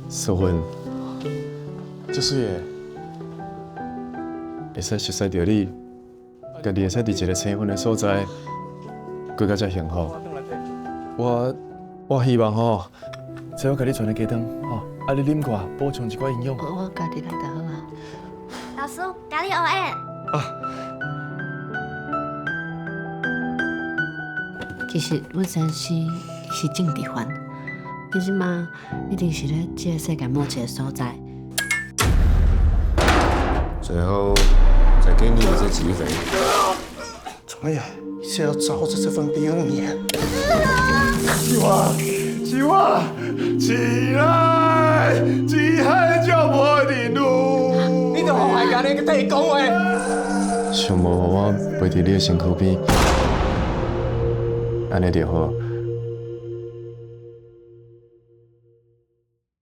素芬，这水的，会使熟悉到你，家己会使伫一个青春的所在，过到遮幸福。我希望吼，找我甲你传个鸡汤，吼，啊你啉看，补充一寡营养。我家己来就好啊。老师，咖喱 ON。其实阮先生是政治犯，其实嘛，一定是咧这个世界某一个所在。最后再给你一次机会。哎呀，是要照着这份第二年。希望，起来，只海叫我的路。你着互海家你个替讲话。想无互我陪伫你的身躯边，安尼就好。